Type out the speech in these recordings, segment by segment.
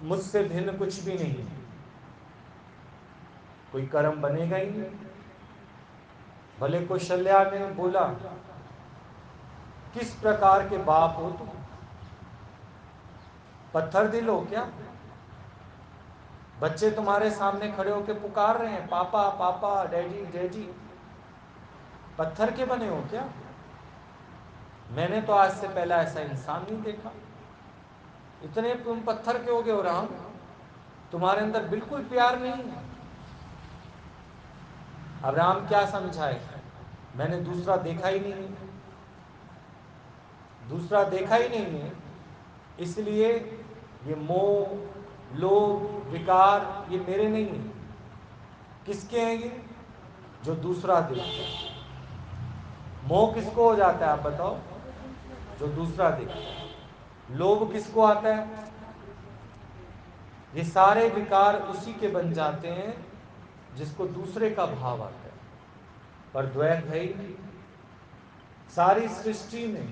मुझसे भिन्न कुछ भी नहीं, कोई कर्म बनेगा ही नहीं। भले कौशल्या ने बोला, किस प्रकार के बाप हो तुम, पत्थर दिल हो क्या? बच्चे तुम्हारे सामने खड़े होकर पुकार रहे हैं, पापा पापा, डैडी डैडी, पत्थर के बने हो क्या? मैंने तो आज से पहला ऐसा इंसान नहीं देखा। इतने तुम पत्थर के हो गए हो राम, तुम्हारे अंदर बिल्कुल प्यार नहीं है। अब राम क्या समझाए, मैंने दूसरा देखा ही नहीं है, दूसरा देखा ही नहीं है, इसलिए ये मोह लोभ विकार ये मेरे नहीं है। किसके हैं ये? जो दूसरा देखता है। मोह किसको हो जाता है आप बताओ? जो दूसरा देखता है। लोभ किसको आता है? ये सारे विकार उसी के बन जाते हैं जिसको दूसरे का भाव आता है। पर द्वैत है ही नहीं। सारी सृष्टि में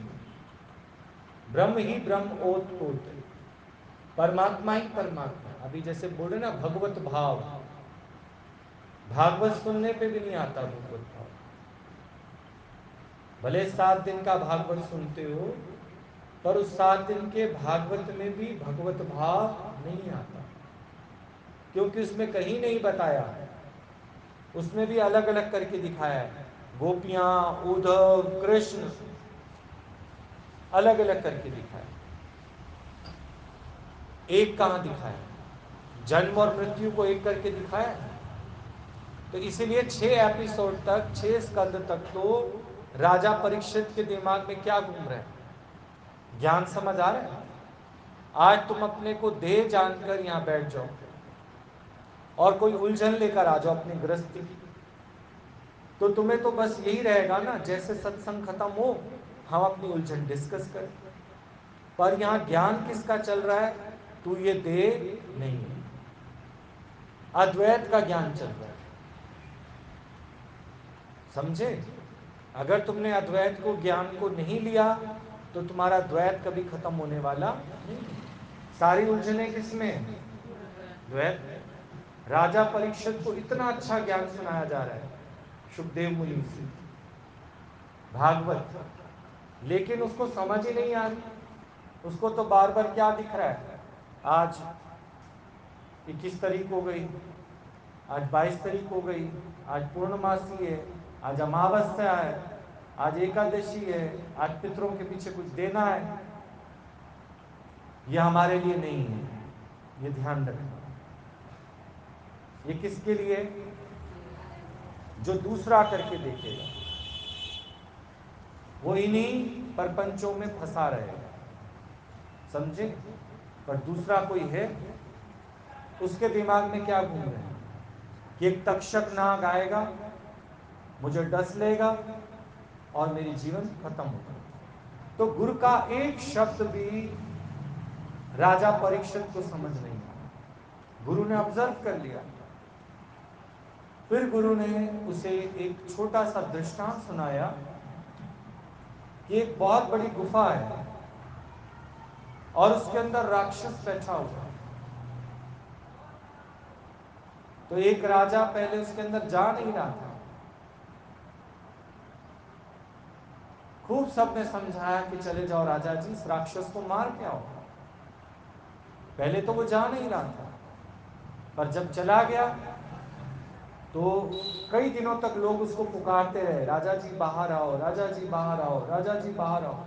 ब्रह्म ही ब्रह्म ओत पोत है, परमात्मा ही परमात्मा। अभी जैसे बोले ना भगवत भाव, भागवत सुनने पे भी नहीं आता भगवत भाव। भले 7 दिन का भागवत सुनते हो, पर उस 7 दिन के भागवत में भी भगवत भाव नहीं आता, क्योंकि उसमें कहीं नहीं बताया। उसमें भी अलग अलग करके दिखाया है, गोपियां, उद्धव, कृष्ण, अलग अलग करके दिखाया। एक कहां दिखाया? जन्म और मृत्यु को एक करके दिखाया। तो इसीलिए 6 एपिसोड तक, 6 स्कंद तक तो राजा परीक्षित के दिमाग में क्या घूम रहा है? ज्ञान समझ आ रहा है? आज तुम अपने को देह जानकर यहां बैठ जाओ और कोई उलझन लेकर आ जाओ अपनी गृहस्थी की, तो तुम्हें तो बस यही रहेगा ना, जैसे सत्संग खत्म हो हम अपनी उलझन डिस्कस करें। पर यहां ज्ञान किसका चल रहा है? तू ये देह नहीं है, अद्वैत का ज्ञान चल रहा है। समझे? अगर तुमने अद्वैत को ज्ञान को नहीं लिया तो तुम्हारा द्वैत कभी खत्म होने वाला नहीं। सारी उलझने किसमें? द्वैत। राजा परीक्षित को इतना अच्छा ज्ञान सुनाया जा रहा है सुखदेव मुनि से, भागवत, लेकिन उसको समझ ही नहीं आ रही। उसको तो बार बार क्या दिख रहा है? आज 21 तारीख हो गई, आज 22 तारीख हो गई, आज पूर्णमासी है, आज अमावस्या है, आज एकादशी है, आज पितरों के पीछे कुछ देना है। यह हमारे लिए नहीं है, ये ध्यान रखना। ये किसके लिए? जो दूसरा करके देखेगा वो इन्हीं परपंचों में फंसा रहेगा। समझे? पर दूसरा कोई है, उसके दिमाग में क्या घूम रहे हैं कि एक तक्षक नाग आएगा, मुझे डस लेगा और मेरी जीवन खत्म होगा। तो गुरु का एक शब्द भी राजा परीक्षित को समझ नहीं आया। गुरु ने ऑब्जर्व कर लिया। फिर गुरु ने उसे एक छोटा सा दृष्टांत सुनाया कि एक बहुत बड़ी गुफा है और उसके अंदर राक्षस बैठा हुआ है। तो एक राजा पहले उसके अंदर जा नहीं रहा था। खूब सबने समझाया कि चले जाओ राजा जी, इस राक्षस को मार के आओ। पहले तो वो जा नहीं रहा था, पर जब चला गया तो कई दिनों तक लोग उसको पुकारते रहे, राजा जी बाहर आओ, राजा जी बाहर आओ, राजा जी बाहर आओ,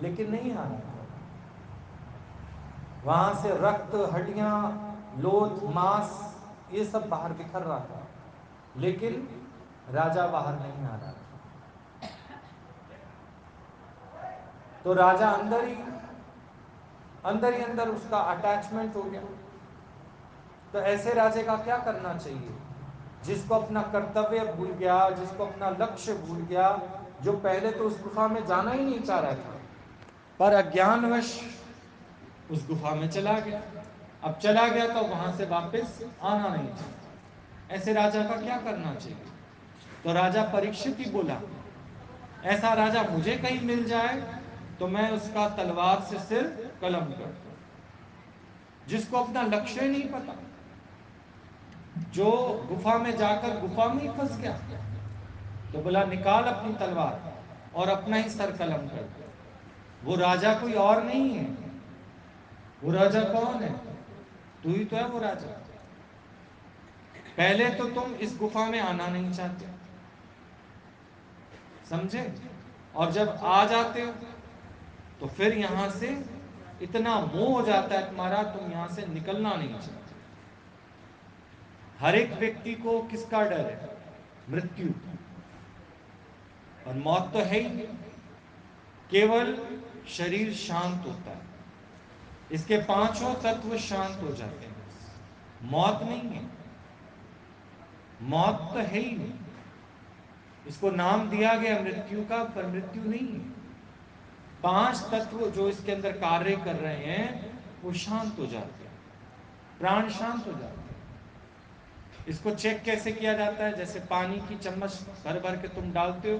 लेकिन नहीं आ रहा। वहां से रक्त, हड्डियां, लोथ, मांस ये सब बाहर बिखर रहा था, लेकिन राजा बाहर नहीं आ रहा था। तो राजा अंदर ही अंदर उसका अटैचमेंट हो गया। तो ऐसे राजे का क्या करना चाहिए? जिसको अपना कर्तव्य भूल गया, जिसको अपना लक्ष्य भूल गया, जो पहले तो उस गुफा में जाना ही नहीं चाह रहा था, पर अज्ञानवश उस गुफा में चला गया। अब चला गया तो वहां से वापस आना नहीं चाहता। ऐसे राजा का क्या करना चाहिए? तो राजा परीक्षित ही बोला, ऐसा राजा मुझे कहीं मिल जाए तो मैं उसका तलवार से सिर कलम कर दूं। जिसको अपना लक्ष्य नहीं पता, जो गुफा में जाकर गुफा में ही फंस गया, तो बोला निकाल अपनी तलवार और अपना ही सर कलम कर। वो राजा कोई और नहीं है। वो राजा कौन है? तू ही तो है वो राजा। पहले तो तुम इस गुफा में आना नहीं चाहते, समझे? और जब आ जाते हो तो फिर यहां से इतना मोह हो जाता है तुम्हारा, तुम यहां से निकलना नहीं चाहते। हर एक व्यक्ति को किसका डर है? मृत्यु। और मौत तो है ही, केवल शरीर शांत होता है, इसके पांचों तत्व शांत हो जाते हैं, मौत नहीं है। मौत तो है ही नहीं, इसको नाम दिया गया मृत्यु का, पर मृत्यु नहीं है। पांच तत्व जो इसके अंदर कार्य कर रहे हैं वो शांत हो जाते हैं, प्राण शांत हो जाते हैं। इसको चेक कैसे किया जाता है? जैसे पानी की चम्मच भर भर के तुम डालते हो,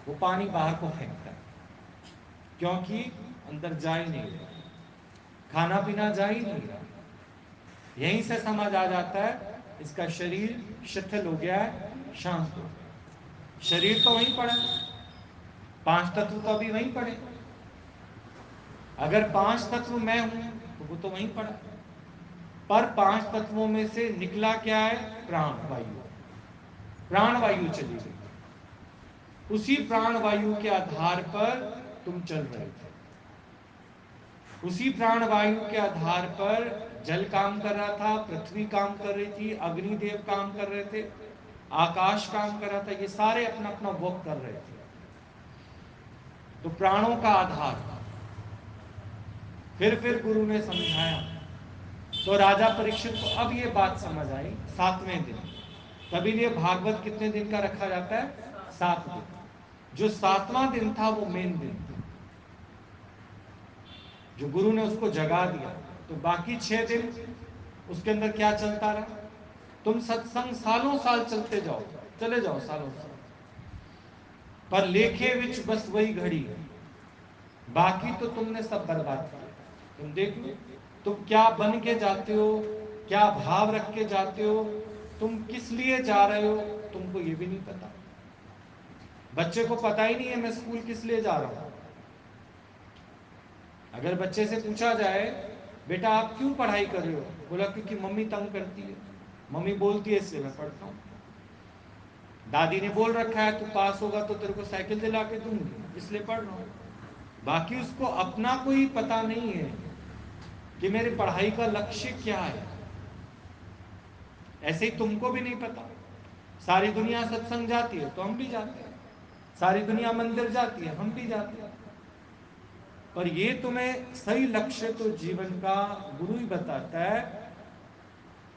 वो पानी बाहर को फेंकता है, क्योंकि अंदर जा ही नहीं रहा, खाना पीना जा ही नहीं रहा। यहीं से समझ आ जाता है इसका शरीर शिथिल हो गया है, शांत हो गया। शरीर तो वहीं पड़ा, पांच तत्व तो अभी वहीं पड़े। अगर पांच तत्व मैं हूं तो वो तो वहीं पड़ा, पर पांच तत्वों में से निकला क्या है? प्राण वायु। प्राण वायु चली गई, उसी प्राण वायु के आधार पर तुम चल रहे थे। उसी प्राण वायु के आधार पर जल काम कर रहा था, पृथ्वी काम कर रही थी, अग्निदेव काम कर रहे थे, आकाश काम कर रहा था, ये सारे अपना अपना वर्क कर रहे थे। तो प्राणों का आधार। फिर गुरु ने समझाया, तो राजा परीक्षित को अब ये बात समझ आई। सातवें दिन, तभी ये भागवत कितने दिन का रखा जाता है? 7 दिन। जो सातवां दिन था वो मेन दिन था, जो गुरु ने उसको जगा दिया। तो बाकी 6 दिन उसके अंदर क्या चलता रहा? तुम सत्संग सालों साल चलते जाओ, चले जाओ सालों साल, पर लेखे विच बस वही घड़ी, बाकी तो तुमने सब बर्बाद किया। तुम देख लो, तुम क्या बन के जाते हो, क्या भाव रख के जाते हो, तुम किस लिए जा रहे हो, तुमको ये भी नहीं पता। बच्चे को पता ही नहीं है मैं स्कूल किस लिए जा रहा हूं। अगर बच्चे से पूछा जाए बेटा आप क्यों पढ़ाई कर रहे हो, बोला क्योंकि मम्मी तंग करती है, मम्मी बोलती है इसलिए मैं पढ़ता हूं, दादी ने बोल रखा है तू पास होगा तो तेरे को साइकिल दिला के दूंगी इसलिए पढ़ रहा हूं। बाकी उसको अपना कोई पता नहीं है कि मेरे पढ़ाई का लक्ष्य क्या है। ऐसे ही तुमको भी नहीं पता। सारी दुनिया सत्संग जाती है तो हम भी जाते हैं, सारी दुनिया मंदिर जाती है हम भी जाते हैं, पर ये तुम्हें सही लक्ष्य तो जीवन का गुरु ही बताता है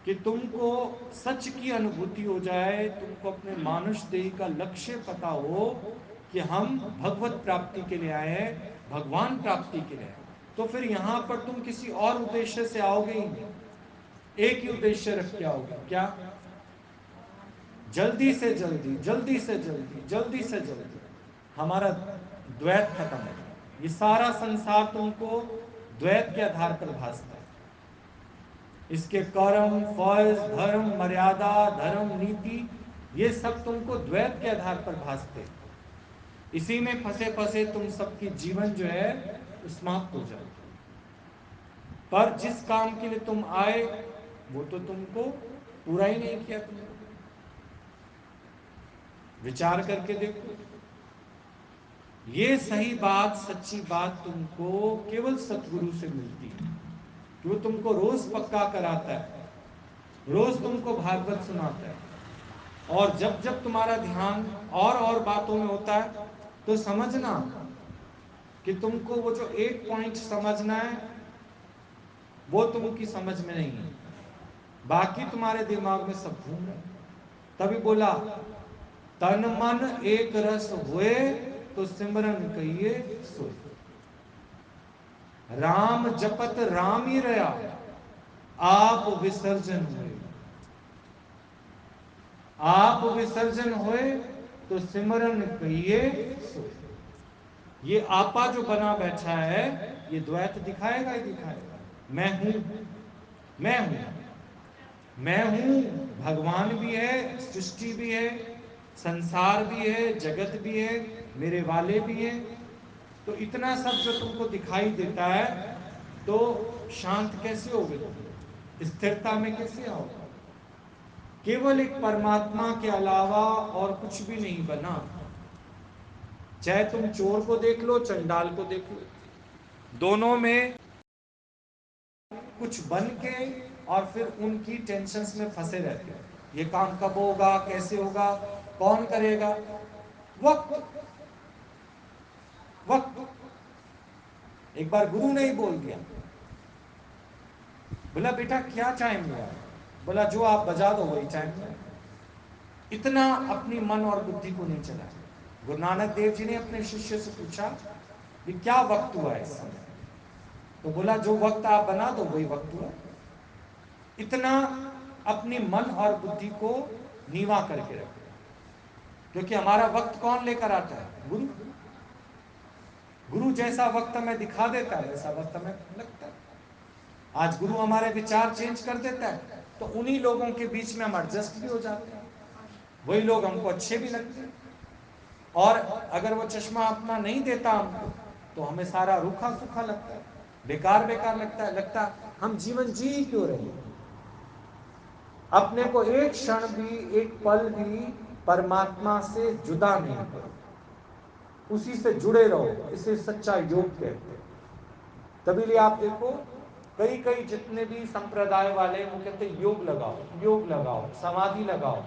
कि तुमको सच की अनुभूति हो जाए, तुमको अपने मानुष देह का लक्ष्य पता हो कि हम भगवत प्राप्ति के लिए आए हैं, भगवान प्राप्ति के लिए आए, तो फिर यहां पर तुम किसी और उद्देश्य से आओगे ही नहीं। एक ही उद्देश्य रख के आओगे, क्या? जल्दी से जल्दी, जल्दी से जल्दी, जल्दी से जल्दी हमारा द्वैत खत्म हो। ये सारा संसार तुमको द्वैत के आधार पर भासता है। इसके कर्म, फर्ज, धर्म, मर्यादा, धर्म, नीति, ये सब तुमको द्वैत के आधार पर भासते। इसी में फंसे फंसे तुम सबकी जीवन जो है समाप्त हो जाती। पर जिस काम के लिए तुम आए वो तो तुमको पूरा ही नहीं किया तुमने। विचार करके देखो, ये सही बात, सच्ची बात तुमको केवल सतगुरु से मिलती है कि वो तुमको रोज पक्का कराता है, रोज तुमको भागवत सुनाता है। और जब जब तुम्हारा ध्यान और बातों में होता है तो समझना कि तुमको वो जो एक पॉइंट समझना है वो तुमकी समझ में नहीं है, बाकी तुम्हारे दिमाग में सब घूम रहा है। तभी बोला तन मन एक रस हुए तो सिमरन कहिए सोए। राम जपत राम ही रहा, आप विसर्जन हुए। आप विसर्जन हुए तो सिमरन कहिए सोए। ये आपा जो बना बैठा है ये द्वैत दिखाएगा ही दिखाएगा। मैं हूं, मैं हूं, मैं हूं, भगवान भी है, सृष्टि भी है, संसार भी है, जगत भी है, मेरे वाले भी हैं। तो इतना सब जो तुमको दिखाई देता है, तो शांत कैसे होगे तुम, स्थिरता में कैसे आओगे? केवल एक परमात्मा के अलावा और कुछ भी नहीं बना। चाहे तुम चोर को देख लो, चंडाल को देख लो, दोनों में कुछ बन के और फिर उनकी टेंशन्स में फंसे रहते हैं। ये काम कब होगा, कैसे होगा, कौन करेगा? वक्त, वक्त। एक बार गुरु ने ही बोल दिया, बोला बेटा क्या टाइम हुआ? बोला जो आप बजा दो वही टाइम हुआ। इतना अपनी मन और बुद्धि को नहीं चला। गुरु नानक देव जी ने अपने शिष्य से पूछा कि क्या वक्त हुआ है इस समय? तो बोला जो वक्त आप बना दो वही वक्त हुआ। इतना अपनी मन और बुद्धि को नीवा करके रखो, क्योंकि हमारा वक्त कौन लेकर आता है? गुरु। गुरु जैसा वक्त हमें दिखा देता है वैसा वक्त हमें लगता है। आज गुरु हमारे विचार चेंज कर देता है तो उन्हीं लोगों के बीच में हम एडजस्ट भी हो जाते हैं, वही लोग हमको अच्छे भी लगते हैं। और अगर वो चश्मा अपना नहीं देता हमको तो हमें सारा रूखा सूखा लगता है, बेकार बेकार लगता है हम जीवन जी क्यों रहे हैं? अपने को एक क्षण भी, एक पल भी परमात्मा से जुदा नहीं करो, उसी से जुड़े रहो। इसे सच्चा योग कहते हैं। तभी लिए आप देखो कई कई जितने भी संप्रदाय वाले वो कहते हैं योग लगाओ, योग लगाओ, समाधि लगाओ,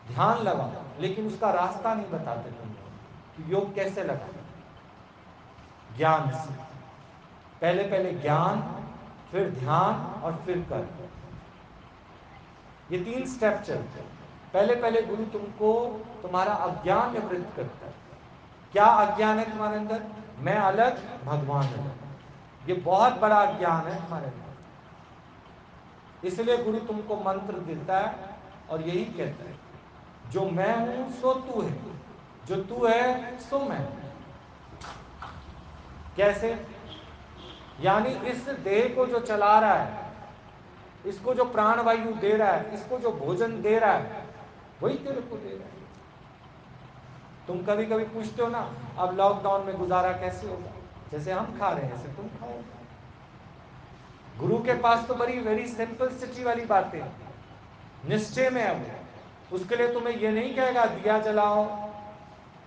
ध्यान लगाओ, लेकिन उसका रास्ता नहीं बताते तुमको कि योग कैसे लगाओ। ज्ञान से पहले पहले ज्ञान, फिर ध्यान और फिर कर्म, ये 3 स्टेप चलते हैं। पहले पहले गुरु तुमको तुम्हारा अज्ञान निवृत्त करता है। क्या अज्ञान है तुम्हारे अंदर? मैं अलग, भगवान अलग। ये बहुत बड़ा अज्ञान है तुम्हारे अंदर। इसलिए गुरु तुमको मंत्र देता है और यही कहता है जो मैं हूं सो तू है, जो तू है सो मैं। कैसे? यानी इस देह को जो चला रहा है, इसको जो प्राण वायु दे रहा है, इसको जो भोजन दे रहा है, वही तेरे को दे रहा है। तुम कभी कभी पूछते हो ना, अब लॉकडाउन में गुजारा कैसे होगा? जैसे हम खा रहे हैं ऐसे तुम खाओ। गुरु के पास तो बड़ी वेरी सिंपल सिटी वाली बातें निश्चय में है वो। उसके लिए तुम्हें ये नहीं कहेगा दिया जलाओ,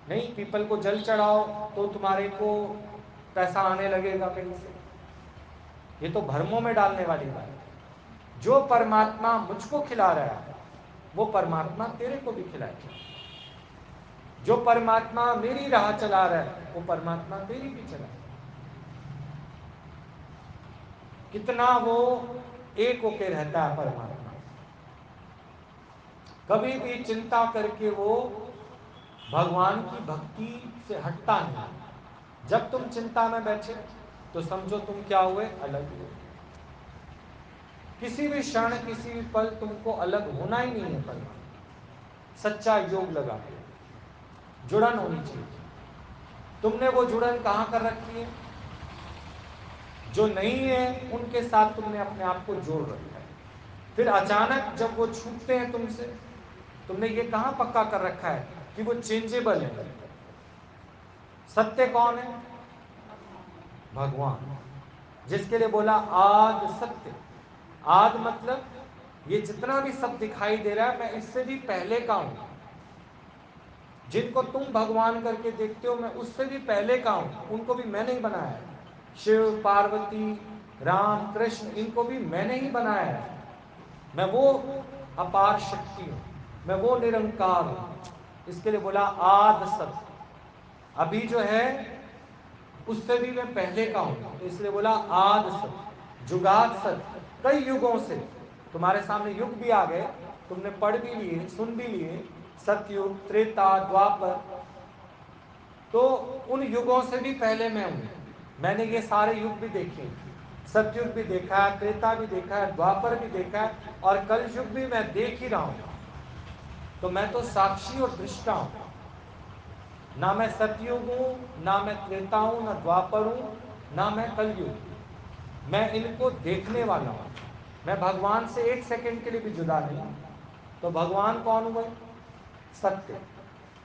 नहीं पीपल को जल चढ़ाओ तो तुम्हारे को पैसा आने लगेगा कहीं से। ये तो भ्रमों में डालने वाली बात है। जो परमात्मा मुझको खिला रहा है वो परमात्मा तेरे को भी खिलाएगा। जो परमात्मा मेरी राह चला रहा है वो परमात्मा तेरी भी चला। कितना वो एक होके रहता है परमात्मा, कभी भी चिंता करके वो भगवान की भक्ति से हटता नहीं। जब तुम चिंता में बैठे तो समझो तुम क्या हुए? अलग हुए। किसी भी क्षण, किसी भी पल तुमको अलग होना ही नहीं है। परमात्मा सच्चा योग लगा के जुड़न होनी चाहिए। तुमने वो जुड़न कहां कर रखी है? जो नहीं है उनके साथ तुमने अपने आप को जोड़ रखा है। फिर अचानक जब वो छूटते हैं तुमसे, तुमने ये कहां पक्का कर रखा है कि वो चेंजेबल है। सत्य कौन है? भगवान, जिसके लिए बोला आद सत्य। आद मतलब ये जितना भी सब दिखाई दे रहा है मैं इससे भी पहले का हूं। जिनको तुम भगवान करके देखते हो मैं उससे भी पहले का हूं, उनको भी मैंने ही बनाया है। शिव, पार्वती, राम, कृष्ण, इनको भी मैंने ही बनाया है। मैं वो अपार शक्ति हूं, मैं वो निरंकार हूं। इसके लिए बोला आद सत्य। अभी जो है उससे भी मैं पहले का हूं, तो इसलिए बोला आद सत्य, जुगाद सत्य। कई युगों से तुम्हारे सामने युग भी आ गए, तुमने पढ़ भी लिए, सुन भी लिए, सतयुग, त्रेता, द्वापर। तो उन युगों से भी पहले मैं हूं। मैंने ये सारे युग भी देखे, सतयुग भी देखा है, त्रेता भी देखा है, द्वापर भी देखा है, और कल युग भी मैं देख ही रहा हूं। तो मैं तो साक्षी और दृष्टा हूं। ना मैं सतयुग हूं, ना मैं त्रेता हूं, ना द्वापर हूं, ना मैं कलयुग। मैं इनको देखने वाला हूं। मैं भगवान से एक सेकंड के लिए भी जुदा नहीं हूं। तो भगवान कौन हुए? सत्य,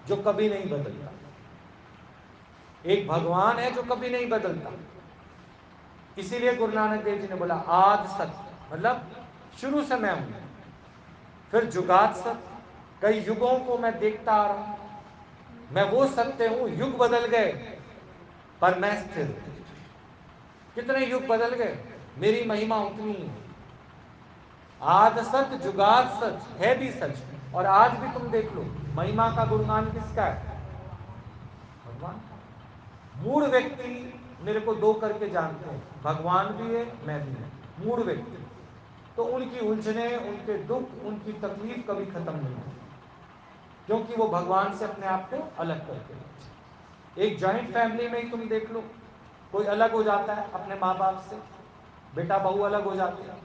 जो कभी नहीं बदलता। एक भगवान है जो कभी नहीं बदलता। इसीलिए गुरु नानक देव जी ने बोला आद सत्य, मतलब शुरू से मैं हूं। फिर जुगात सत्य, कई युगों को मैं देखता आ रहा हूं। मैं वो सत्य हूं, युग बदल गए पर मैं स्थिर हूं। कितने युग बदल गए, मेरी महिमा उतनी ही है। आद सत्य जुगात सच है भी सच। और आज भी तुम देख लो, महिमा का गुणगान किसका है? भगवान। मूढ़ व्यक्ति मेरे को दो करके जानते हैं, भगवान भी है मैं भी हूं। मूढ़ व्यक्ति तो उनकी उलझने, उनके दुख, उनकी तकलीफ कभी खत्म नहीं होती, क्योंकि वो भगवान से अपने आप को अलग करके रखते। एक जॉइंट फैमिली में ही तुम देख लो, कोई अलग हो जाता है अपने माँ बाप से, बेटा बहू अलग हो जाते हैं,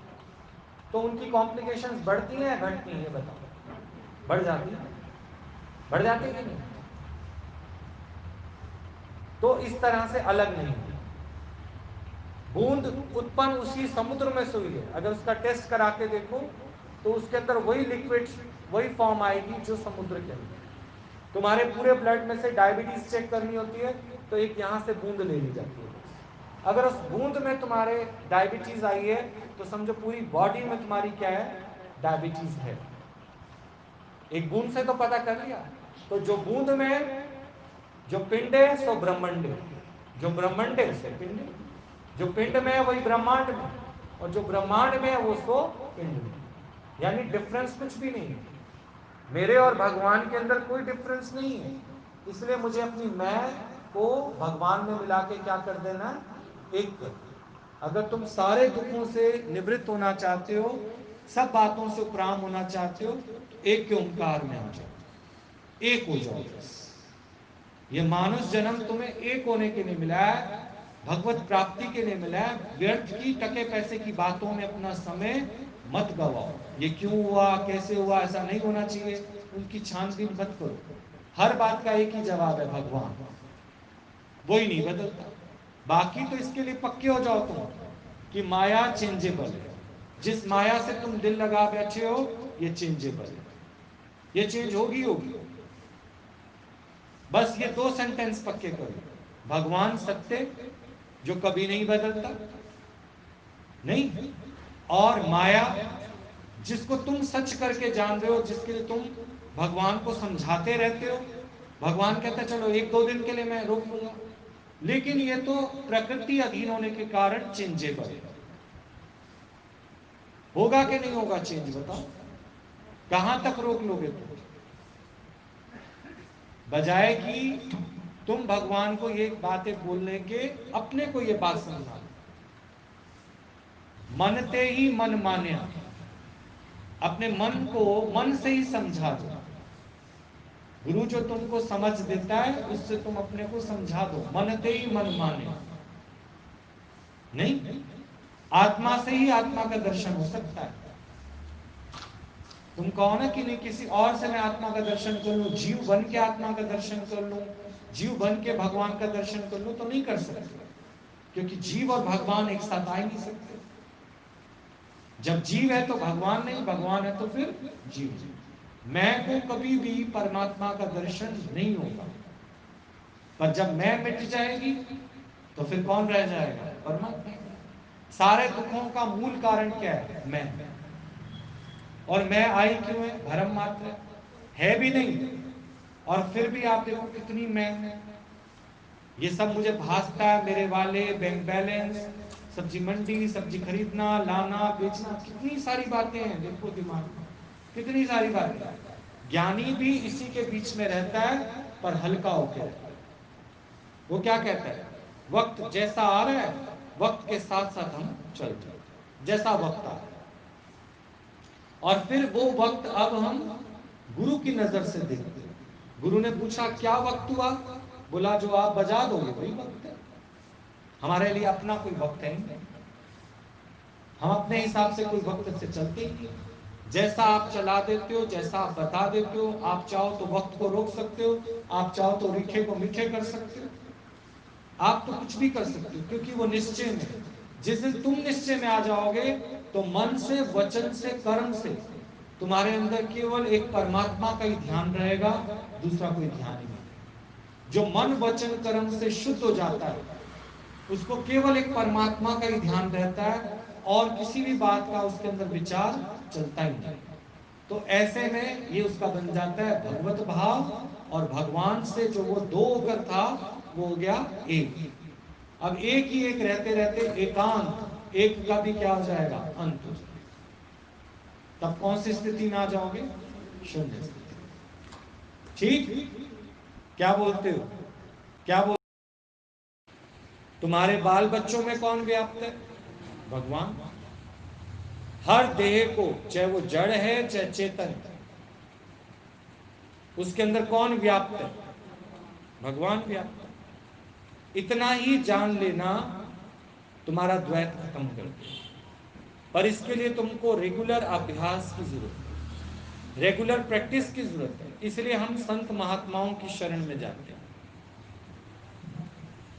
तो उनकी कॉम्प्लिकेशंस बढ़ती हैं या घटती हैं? ये बताओ। बढ़ जाती है, बढ़ जाती है कि नहीं? तो इस तरह से अलग नहीं है। बूंद उत्पन्न उसी समुद्र में से हुई है। अगर उसका टेस्ट करा के देखो तो उसके अंदर वही लिक्विड, वही फॉर्म आएगी जो समुद्र के अंदर। तुम्हारे पूरे ब्लड में से डायबिटीज चेक करनी होती है तो एक यहां से बूंद ले ली जाती है। अगर उस बूंद में तुम्हारे डायबिटीज आई है तो समझो पूरी बॉडी में तुम्हारी क्या है? डायबिटीज है। एक बूंद से तो पता कर लिया। तो जो बूंद में जो पिंड है सो ब्रह्मांड है, जो ब्रह्मांड है सो पिंड है, जो पिंड में है वही ब्रह्मांड में, और जो ब्रह्मांड में है वो सो पिंड में। यानी डिफरेंस कुछ भी नहीं है। मेरे और भगवान के अंदर कोई डिफरेंस नहीं है। इसलिए मुझे अपनी मैं को भगवान में मिला के क्या कर देना? एक कर। अगर तुम सारे दुखों से निवृत्त होना चाहते हो, सब बातों से उपराम होना चाहते हो, तो एक के ओंकार में आ जाओ, एक हो जाओ बस। ये मानुष जन्म तुम्हें एक होने के लिए मिला है, भगवत प्राप्ति के लिए मिला है। व्यर्थ की टके पैसे की बातों में अपना समय मत गवाओ। ये क्यों हुआ, कैसे हुआ, ऐसा नहीं होना चाहिए, उनकी छानबीन मत करो। हर बात का एक ही जवाब है, भगवान। वही नहीं बदलता। बाकी तो इसके लिए पक्के हो जाओ तुम कि माया चेंजेबल है। जिस माया से तुम दिल लगा बैठे हो ये चेंजेबल है, ये चेंज होगी होगी। बस ये दो सेंटेंस पक्के करो, भगवान सत्य जो कभी नहीं बदलता, नहीं, और माया जिसको तुम सच करके जान रहे हो, जिसके लिए तुम भगवान को समझाते रहते हो। भगवान कहता है चलो एक दो दिन के लिए मैं रोक लूंगा, लेकिन ये तो प्रकृति अधीन होने के कारण चेंजेबल है। होगा कि नहीं होगा चेंज? बताओ, कहां तक रोक लोगे तुम? बजाय कि तुम भगवान को ये बातें बोलने के अपने को ये बात समझा लो, मनते ही मन मान्या, अपने मन को मन से ही समझा दो। गुरु जो तुमको समझ देता है उससे तुम अपने को समझा दो, मनते ही मन माने। नहीं, आत्मा से ही आत्मा का दर्शन हो सकता है। तुम कहो ना कि नहीं किसी और से मैं आत्मा का दर्शन कर लूं, जीव बन के आत्मा का दर्शन कर लूं, जीव बन के भगवान का दर्शन कर लूं, तो नहीं कर सकते, क्योंकि जीव और भगवान एक साथ आ ही नहीं सकते। जब जीव है तो भगवान नहीं, भगवान है तो फिर जीव। मैं को कभी भी परमात्मा का दर्शन नहीं होगा। पर जब मैं मिट जाएगी तो फिर कौन रह जाएगा? परमात्मा। सारे दुखों का मूल कारण क्या है? मैं। और मैं आई क्यों है? भ्रम मात्र है भी नहीं। और फिर भी आप देखो कितनी मैं, ये सब मुझे भासता है, मेरे वाले, बैंक बैलेंस, सब्जी मंडी, सब्जी खरीदना, लाना, बेचना, कितनी सारी बातें हैं देखो दिमाग में, कितनी सारी बातें। ज्ञानी भी इसी के बीच में रहता है पर हल्का होकर रहता है। वो क्या कहता है? वक्त जैसा आ रहा है वक्त के साथ साथ हम चलते हैं, जैसा वक्त आ रहा है। और फिर वो वक्त अब हम गुरु की नजर से देखते हैं। गुरु ने पूछा क्या वक्त हुआ? बोला जो आप बजा दोगे वही वक्त है। हमारे लिए अपना कोई वक्त है ही नहीं, हम अपने हिसाब से कोई वक्त से चलते ही नहीं। जैसा आप चला देते हो, जैसा आप बता देते हो, आप चाहो तो वक्त को रोक सकते हो, आप चाहो तो रीखे को मीठे कर सकते हो, आप तो कुछ भी कर सकते हो, क्योंकि वो निश्चय में। जिस दिन तुम निश्चय में आ जाओगे तो मन से, वचन से, कर्म से तुम्हारे अंदर केवल एक परमात्मा का ही ध्यान रहेगा, दूसरा कोई ध्यान ही नहीं। जो मन वचन कर्म से शुद्ध हो जाता है उसको केवल एक परमात्मा का ही ध्यान रहता है और किसी भी बात का उसके अंदर विचार चलता ही नहीं। तो ऐसे में ये उसका बन जाता है भगवत भाव और भगवान से जो वो दो होकर था वो हो गया एक। अब एक ही एक रहते रहते एकांत, एक का भी क्या हो जाएगा, अंत हो जाएगा। तब कौन सी स्थिति में आ जाओगे, शून्य स्थिति। ठीक, क्या बोलते हो, क्या बोल, तुम्हारे बाल बच्चों में कौन व्याप्त है, भगवान। हर देह को, चाहे वो जड़ है चाहे चेतन, उसके अंदर कौन व्याप्त है, भगवान व्याप्त है। इतना ही जान लेना तुम्हारा द्वैत खत्म कर दे। पर इसके लिए तुमको रेगुलर अभ्यास की जरूरत है, रेगुलर प्रैक्टिस की जरूरत है। इसलिए हम संत महात्माओं की शरण में जाते हैं।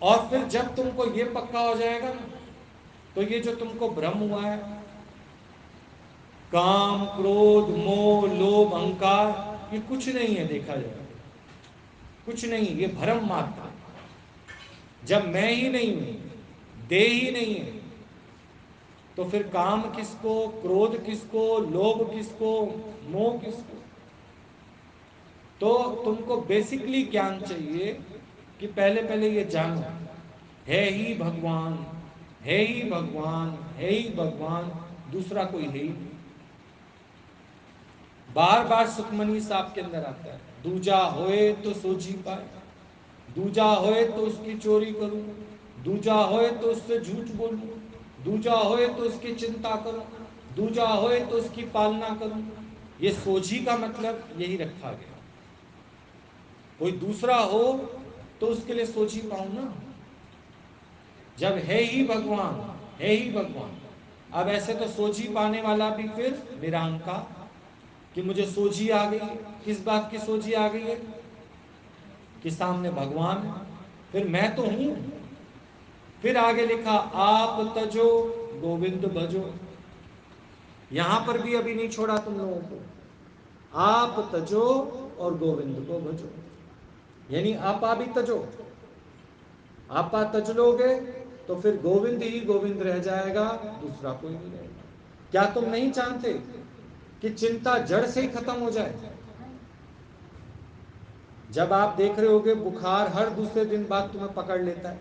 और फिर जब तुमको ये पक्का हो जाएगा ना, तो ये जो तुमको भ्रम हुआ है, काम क्रोध मोह लोभ अहंकार, ये कुछ नहीं है, देखा जाए कुछ नहीं, ये भ्रम मात्र है। जब मैं ही नहीं हूं, देह ही नहीं है, तो फिर काम किसको, क्रोध किसको, लोभ किसको, मोह किसको। तो तुमको बेसिकली ज्ञान चाहिए कि पहले पहले ये जानो, है ही भगवान, है ही भगवान, है ही भगवान, दूसरा कोई है ही नहीं। बार बार सुखमनी साहब के अंदर आता है, दूजा होए तो सोची पाए, दूजा होए तो उसकी चोरी करूं, दूजा होए तो उससे झूठ बोलूं, दूजा होए तो उसकी चिंता करूं, दूजा होए तो उसकी पालना करूं। ये सोझी का मतलब यही रखा गया, कोई दूसरा हो तो उसके लिए सोझी पाऊं ना। जब है ही भगवान, है ही भगवान। अब ऐसे तो सोझी पाने वाला भी फिर निरंकार, कि मुझे सोझी आ गई है। किस बात की सोझी आ गई है, कि सामने भगवान है, फिर मैं तो हूं। फिर आगे लिखा आप तजो गोविंद भजो। यहां पर भी अभी नहीं छोड़ा तुम लोगों को, आप तजो और गोविंद को भजो, यानी आपा भी तजो। आपा तज लोगे तो फिर गोविंद ही गोविंद रह जाएगा, दूसरा कोई नहीं रहेगा। क्या तुम नहीं जानते कि चिंता जड़ से ही खत्म हो जाए। जब आप देख रहे होगे बुखार हर दूसरे दिन बाद तुम्हें पकड़ लेता है,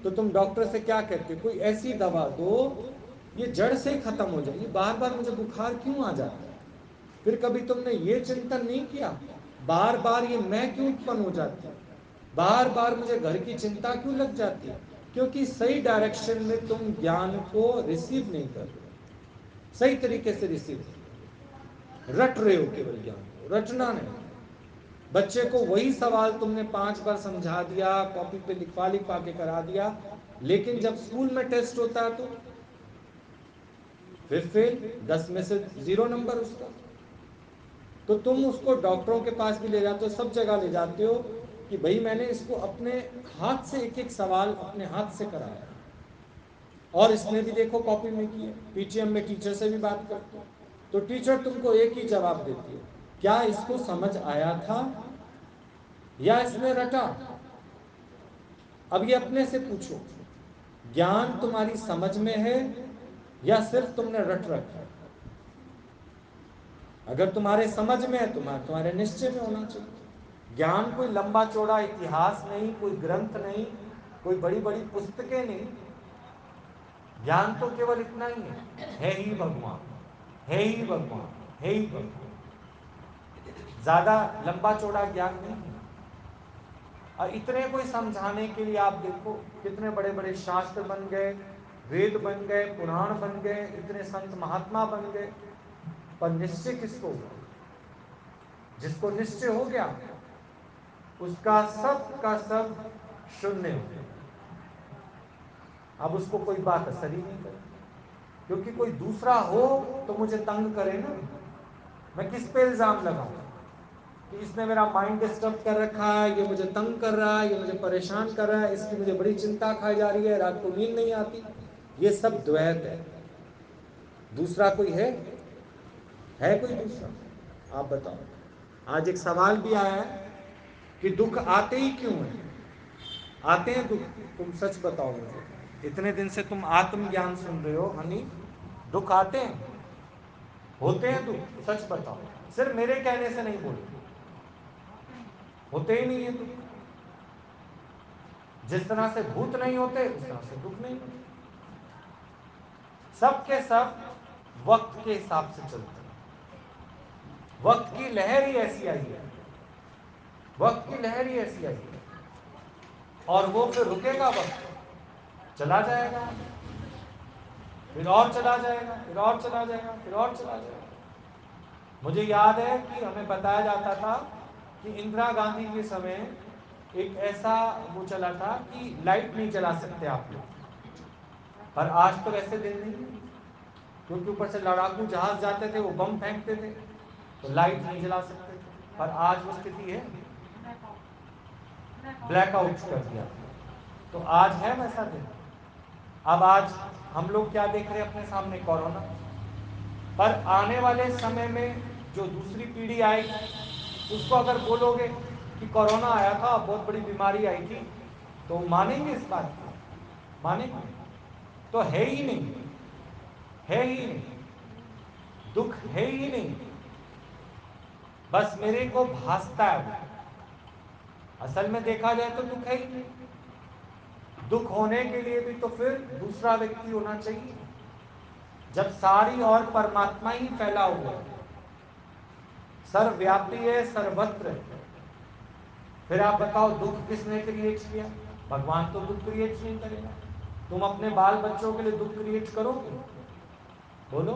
तो तुम डॉक्टर से क्या कहते हो, कोई ऐसी दवा दो ये जड़ से ही खत्म हो जाए, ये बार बार मुझे बुखार क्यों आ जाता है। फिर कभी तुमने ये चिंतन नहीं किया बार बार ये मैं क्यों उत्पन्न हो जाती है, बार बार मुझे घर की चिंता क्यों लग जाती है। क्योंकि सही डायरेक्शन में तुम ज्ञान को रिसीव नहीं कर रहे, सही तरीके से रिसीव रट रहे हो, केवल ज्ञान को रटना नहीं। बच्चे को वही सवाल तुमने 5 बार समझा दिया, कॉपी पे लिखवा लिखवा के करा दिया, लेकिन जब स्कूल में टेस्ट होता है तो फिर फेल, 10 में से 0 नंबर उसका। तो तुम उसको डॉक्टरों के पास भी ले जाते हो, सब जगह ले जाते हो कि भाई मैंने इसको अपने हाथ से एक एक सवाल अपने हाथ से कराया, और इसने भी देखो कॉपी में किया। पीटीएम में टीचर से भी बात करते हो तो टीचर तुमको एक ही जवाब देती है, क्या इसको समझ आया था या इसने रटा। अब ये अपने से पूछो, ज्ञान तुम्हारी समझ में है या सिर्फ तुमने रट रखा है। अगर तुम्हारे समझ में है तुम्हारे निश्चय में होना चाहिए। ज्ञान कोई लंबा चौड़ा इतिहास नहीं, कोई ग्रंथ नहीं, कोई बड़ी बड़ी पुस्तकें नहीं। ज्ञान तो केवल इतना ही है ही भगवान, है ही भगवान, है ही भगवान। ज्यादा लंबा चौड़ा ज्ञान नहीं है। और इतने कोई समझाने के लिए आप देखो कितने बड़े बड़े शास्त्र बन गए, वेद बन गए, पुराण बन गए, इतने संत महात्मा बन गए, पर निश्चय किसको हुआ। जिसको निश्चय हो गया उसका सब का सब शून्य हो गया। अब उसको कोई बात असर ही नहीं करे, क्योंकि कोई दूसरा हो तो मुझे तंग करे ना। मैं किस पे इल्जाम लगाऊं कि इसने मेरा माइंड डिस्टर्ब कर रखा है, ये मुझे तंग कर रहा है, ये मुझे परेशान कर रहा है, इसकी मुझे बड़ी चिंता खाई जा रही है, रात को नींद नहीं आती। ये सब द्वैत है। दूसरा कोई है कोई दूसरा? आप बताओ। आज एक सवाल भी आया है कि दुख आते ही क्यों हैं? आते हैं दुख, तुम सच बताओ मुझे। इतने दिन से तुम आत्मज्ञान सुन रहे हो हनी, दुख आते हैं? होते हैं दुख? सच बताओ, सिर्फ मेरे कहने से नहीं बोलो। होते ही नहीं है दुख। जिस तरह से भूत नहीं होते उस तरह से दुख नहीं होते। सब के सब वक्त के हिसाब से चलते हैं। वक्त की लहर ही ऐसी आई है, वक्त की लहर ही ऐसी आई है, और वो फिर रुकेगा? वक्त चला जाएगा, फिर और चला जाएगा, फिर और चला जाएगा, फिर और चला जाएगा। मुझे याद है कि हमें बताया जाता था कि इंदिरा गांधी के समय एक ऐसा वो चला था कि लाइट नहीं जला सकते आप लोग। पर आज तो वैसे दिन नहीं है, क्योंकि ऊपर से लड़ाकू जहाज जाते थे, वो बम फेंकते थे, तो लाइट नहीं जला सकते थे। पर आज वो स्थिति है, ब्लैकआउट कर दिया। तो आज है वैसा दिन। अब आज हम लोग क्या देख रहे हैं अपने सामने? कोरोना। पर आने वाले समय में जो दूसरी पीढ़ी आएगी, उसको अगर बोलोगे कि कोरोना आया था, बहुत बड़ी बीमारी आई थी, तो मानेंगे इस बात को? मानेंगे? तो है ही नहीं, है ही नहीं, दुख है ही नहीं। बस मेरे को भासता है वो, असल में देखा जाए तो दुख है ही नहीं। दुख होने के लिए भी तो फिर दूसरा व्यक्ति होना चाहिए। जब सारी और परमात्मा ही फैला हुआ है, सर्वव्यापी है, सर्वत्र है, फिर आप बताओ दुख किसने क्रिएट किया? भगवान तो दुख क्रिएट नहीं करेगा। तुम अपने बाल बच्चों के लिए दुख क्रिएट करोगे? बोलो।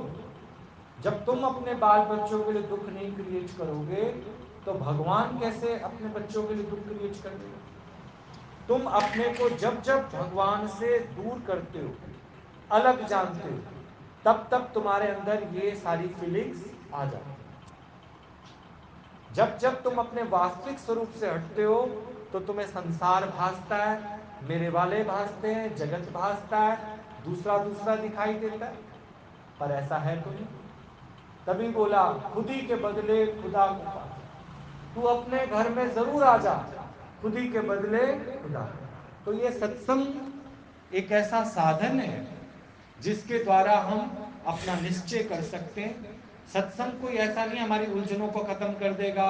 जब तुम अपने बाल बच्चों के लिए दुख नहीं क्रिएट करोगे, तो भगवान कैसे अपने बच्चों के लिए दुख क्रिएट कर देगा? तुम अपने को जब जब भगवान से दूर करते हो, अलग जानते हो, तब तब तुम्हारे अंदर ये सारी फीलिंग्स आ जाती हैं। जब जब तुम अपने वास्तविक स्वरूप से हटते हो, तो तुम्हें संसार भासता है, मेरे वाले भासते हैं, जगत भासता है, दूसरा दूसरा दिखाई देता है। पर ऐसा है तो नहीं। तभी बोला, खुद ही के बदले खुदा को पा। तू अपने घर में जरूर आ जा, खुद ही के बदले खुदा। तो ये सत्संग एक ऐसा साधन है जिसके द्वारा हम अपना निश्चय कर सकते हैं। सत्संग कोई ऐसा नहीं हमारी उलझनों को खत्म कर देगा,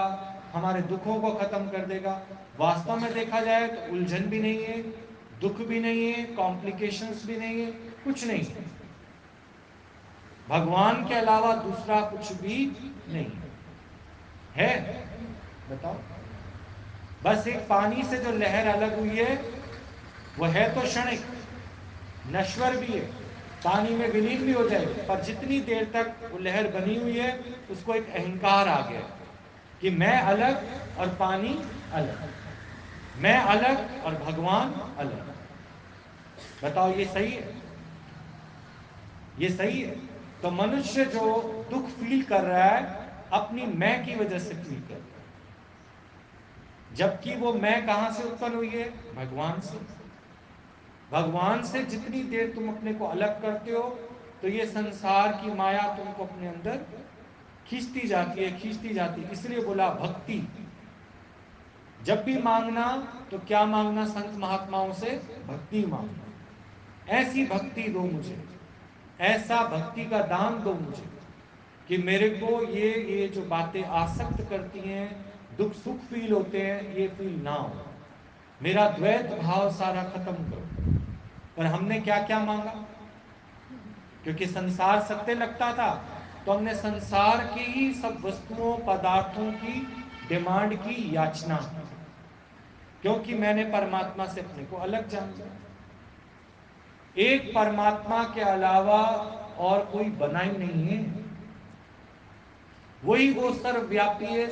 हमारे दुखों को खत्म कर देगा। वास्तव में देखा जाए तो उलझन भी नहीं है, दुख भी नहीं है, कॉम्प्लिकेशंस भी नहीं है, कुछ नहीं है। भगवान के अलावा दूसरा कुछ भी नहीं है। बताओ। बस एक पानी से जो लहर अलग हुई है, वो है तो क्षणिक, नश्वर भी है, पानी में विलीन भी हो जाएगी, पर जितनी देर तक वो लहर बनी हुई है, उसको एक अहंकार आ गया कि मैं अलग और पानी अलग, मैं अलग और भगवान अलग। बताओ ये सही है? ये सही है? तो मनुष्य जो दुख फील कर रहा है, अपनी मैं की वजह से फील कर रहा है, जबकि वो मैं कहां से उत्पन्न हुई है? भगवान से। भगवान से जितनी देर तुम अपने को अलग करते हो, तो ये संसार की माया तुमको अपने अंदर खींचती जाती है, खींचती जाती है। इसलिए बोला भक्ति जब भी मांगना, तो क्या मांगना? संत महात्माओं से भक्ति मांगना। ऐसी भक्ति दो मुझे, ऐसा भक्ति का दान दो मुझे कि मेरे को ये जो बातें आसक्त करती हैं, दुख सुख फील होते हैं, ये फील ना हो। मेरा द्वैत भाव सारा खत्म करो। पर हमने क्या क्या मांगा? क्योंकि संसार सत्य लगता था, तो हमने संसार की ही सब वस्तुओं पदार्थों की डिमांड की, याचना की, क्योंकि मैंने परमात्मा से अपने को अलग जान लिया। एक परमात्मा के अलावा और कोई बना ही नहीं है, वही वो सर्वव्यापी है।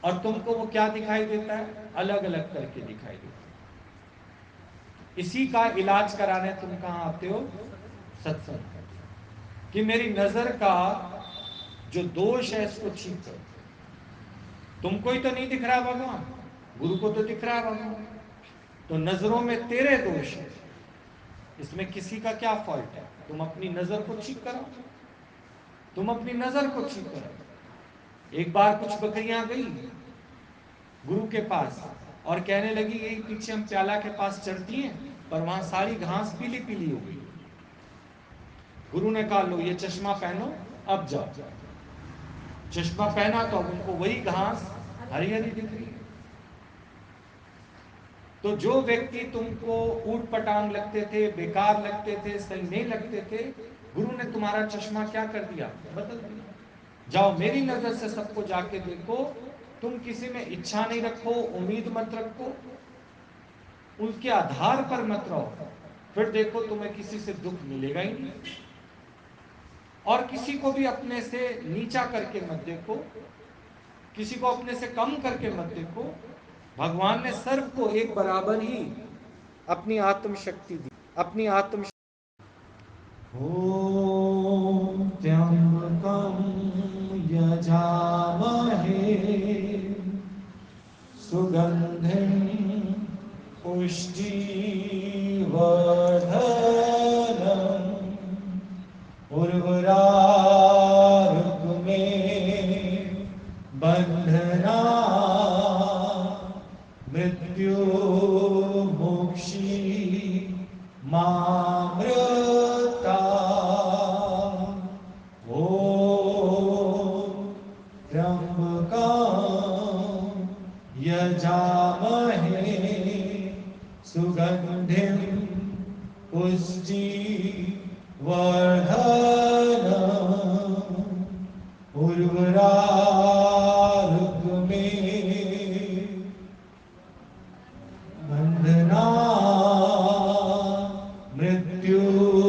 और तुमको वो क्या दिखाई देता है? अलग अलग करके दिखाई देता है। इसी का इलाज कराने तुम कहां आते हो? सत्संग। कि मेरी नजर का जो दोष है इसको ठीक करो। तुमको ही तो नहीं दिख रहा भगवान, गुरु को तो दिख रहा है भगवान। तो नजरों में तेरे दोष है, इसमें किसी का क्या फॉल्ट है? तुम अपनी नजर को ठीक करो, तुम अपनी नजर को ठीक करो। एक बार कुछ बकरियां गई गुरु के पास और कहने लगी यही पीछे हम प्याला के पास चढ़ती हैं, पर वहां सारी घास पीली पीली हो गई। गुरु ने कहा लो ये चश्मा पहनो, अब जाओ। चश्मा पहना तो अब उनको वही घास हरी हरी दिख रही है। तो जो व्यक्ति तुमको ऊट पटांग लगते थे, बेकार लगते थे, सही नहीं लगते थे, गुरु ने तुम्हारा चश्मा क्या कर दिया, बदल दिया। जाओ मेरी नजर से सबको जाके देखो, तुम किसी में इच्छा नहीं रखो, उम्मीद मत रखो, उसके आधार पर मत रहो, फिर देखो तुम्हें किसी से दुख मिलेगा ही नहीं। और किसी को भी अपने से नीचा करके मत देखो, किसी को अपने से कम करके मत देखो। भगवान ने सर्व को एक बराबर ही अपनी आत्मशक्ति दी, अपनी आत्म। ओम त्र्यंबकं यजामहे सुगंधिं पुष्टिवर्धनम् उर्वरारुक्मे बन्धनात् मृत्युमुक्षी मामृतात्। ॐ त्र्यंबकं यजामहे सुगंधिं पुष्टिवर्धनम् उर्वरारुक्मे बन्धनात् मृत्युमुक्षी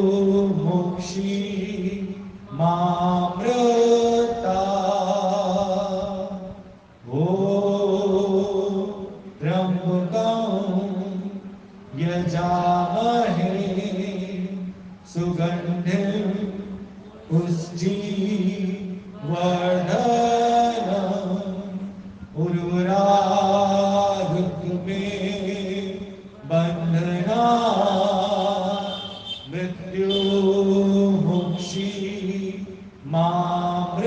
मामृतात्। ॐ त्र्यंबकं यजामहे सुगंधिं पुष्टिवर्धनम् उर्वरारुक्मे बन्धनात् मृत्युमुक्षी मामृतात्।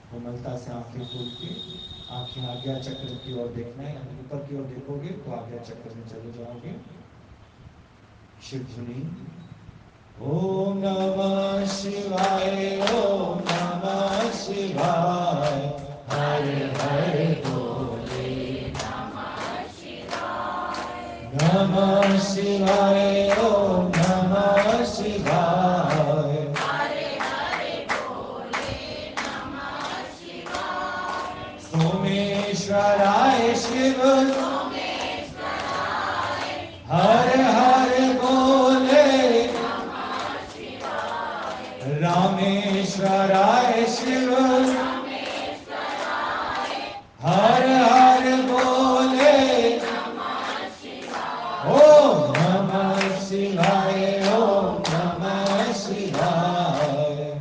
कोमलता से आंखें खोल के आंखें आज्ञा चक्र की ओर देखना है, ऊपर की ओर देखोगे तो आज्ञा चक्र में चले जाओगे। शिव धुनी। ओम नमः शिवाय, ओम नमः शिवाय, हरे हरे बोले नमः शिवाय, ओम नमः शिवाय, हरे हरे बोले नमः शिवाय। सोमेश्वराय शिव, हर हर बोले नमः शिवाय। रामेश्वराय शिव, हर हर बोले नमः शिवाय। ओम नमः शिवाय, ओम नमः शिवाय,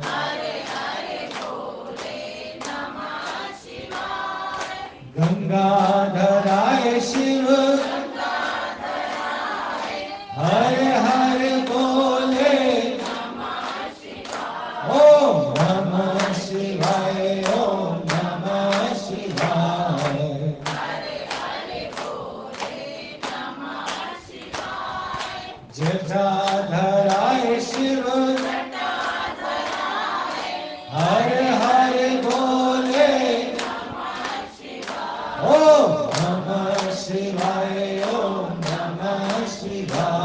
हरे हरे बोले नमः शिवाय। गंगाधराय शिव, हर हर बोले नमः शिवाय। ओम नमः शिवाय, ओम नमः शिवाय, हरे हरे बोले नमः शिवाय। जटाधराय शिव, हर हर बोले नमः शिवाय। ओम नमः शिवाय, ओम नमः शिवाय,